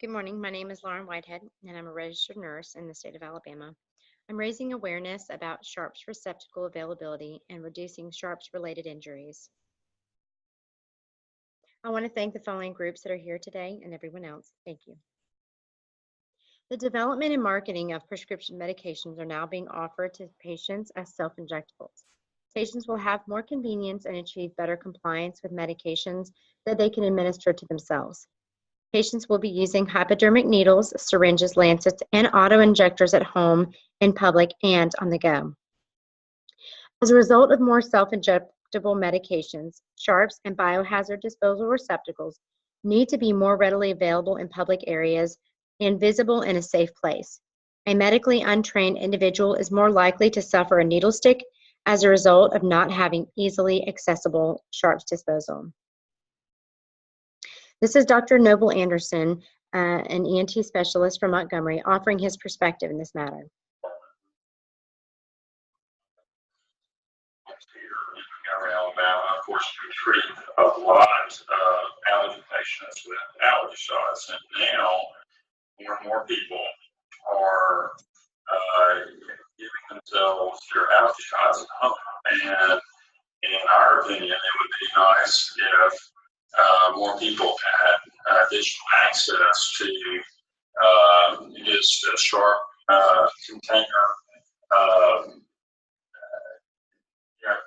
Good morning. My name is Lauren Whitehead, and I'm a registered nurse in the state of Alabama. I'm raising awareness about sharps receptacle availability and reducing sharps related injuries. I want to thank the following groups that are here today and everyone else. Thank you. The development and marketing of prescription medications are now being offered to patients as self-injectables. Patients will have more convenience and achieve better compliance with medications that they can administer to themselves. Patients will be using hypodermic needles, syringes, lancets, and auto-injectors at home, in public, and on the go. As a result of more self-injectable medications, sharps and biohazard disposal receptacles need to be more readily available in public areas and visible in a safe place. A medically untrained individual is more likely to suffer a needle stick as a result of not having easily accessible sharps disposal. This is Dr. Noble Anderson, an ENT specialist from Montgomery, offering his perspective in this matter. Here in Montgomery, Alabama, of course, we treat a lot of allergy patients with allergy shots, and now more and more people are giving themselves their allergy shots at home. And in our opinion, it would be nice if more people had additional access to just a sharp container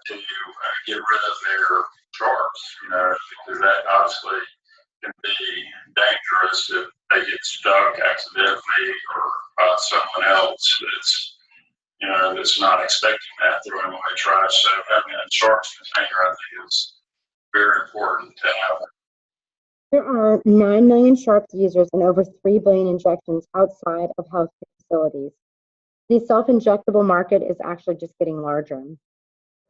to get rid of their sharps, because that obviously can be dangerous if they get stuck accidentally or someone else that's not expecting that throwing away trash. So having a sharps container, I think, is very important to have. There are 9 million sharps users and over 3 billion injections outside of healthcare facilities. The self-injectable market is actually just getting larger.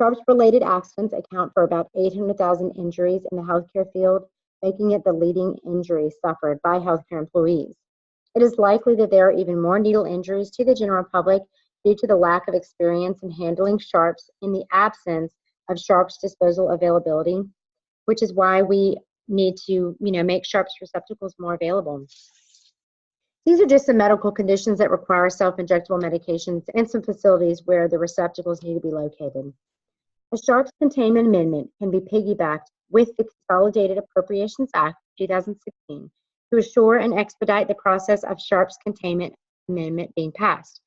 Sharps-related accidents account for about 800,000 injuries in the healthcare field, making it the leading injury suffered by healthcare employees. It is likely that there are even more needle injuries to the general public due to the lack of experience in handling sharps in the absence of sharps disposal availability, which is why we need to, make sharps receptacles more available. These are just some medical conditions that require self-injectable medications and some facilities where the receptacles need to be located. A sharps containment amendment can be piggybacked with the Consolidated Appropriations Act of 2016 to assure and expedite the process of sharps containment amendment being passed.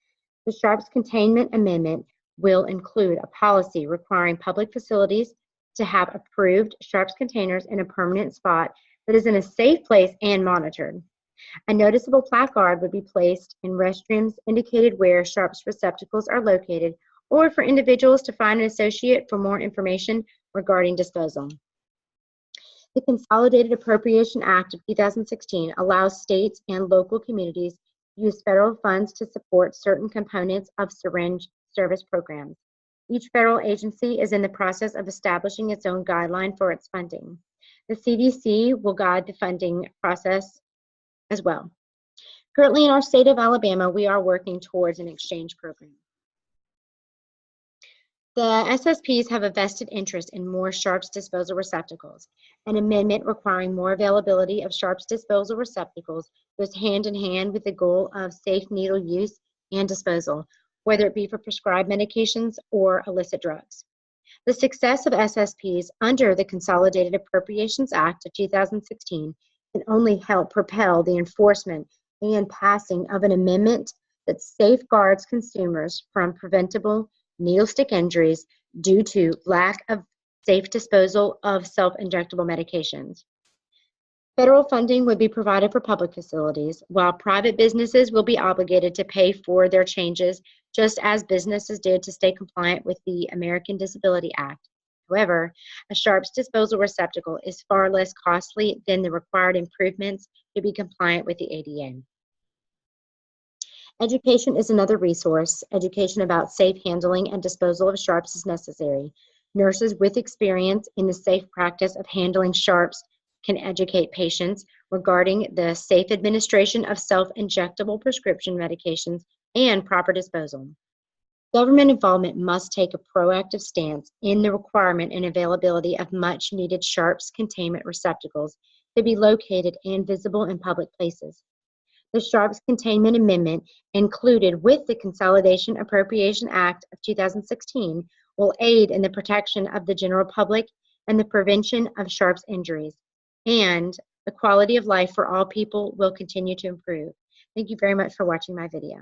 The sharps containment amendment will include a policy requiring public facilities to have approved sharps containers in a permanent spot that is in a safe place and monitored. A noticeable placard would be placed in restrooms indicated where sharps receptacles are located, or for individuals to find an associate for more information regarding disposal. The Consolidated Appropriation Act of 2016 allows states and local communities to use federal funds to support certain components of syringe service programs. Each federal agency is in the process of establishing its own guideline for its funding. The CDC will guide the funding process as well. Currently in our state of Alabama, we are working towards an exchange program. The SSPs have a vested interest in more sharps disposal receptacles. An amendment requiring more availability of sharps disposal receptacles goes hand in hand with the goal of safe needle use and disposal, whether it be for prescribed medications or illicit drugs. The success of SSPs under the Consolidated Appropriations Act of 2016 can only help propel the enforcement and passing of an amendment that safeguards consumers from preventable needle stick injuries due to lack of safe disposal of self-injectable medications. Federal funding would be provided for public facilities, while private businesses will be obligated to pay for their changes, just as businesses did to stay compliant with the American Disability Act. However, a sharps disposal receptacle is far less costly than the required improvements to be compliant with the ADA. Education is another resource. Education about safe handling and disposal of sharps is necessary. Nurses with experience in the safe practice of handling sharps can educate patients regarding the safe administration of self-injectable prescription medications and proper disposal. Government involvement must take a proactive stance in the requirement and availability of much-needed sharps containment receptacles to be located and visible in public places. The Sharps Containment Amendment, included with the Consolidation Appropriation Act of 2016, will aid in the protection of the general public and the prevention of Sharps injuries, and the quality of life for all people will continue to improve. Thank you very much for watching my video.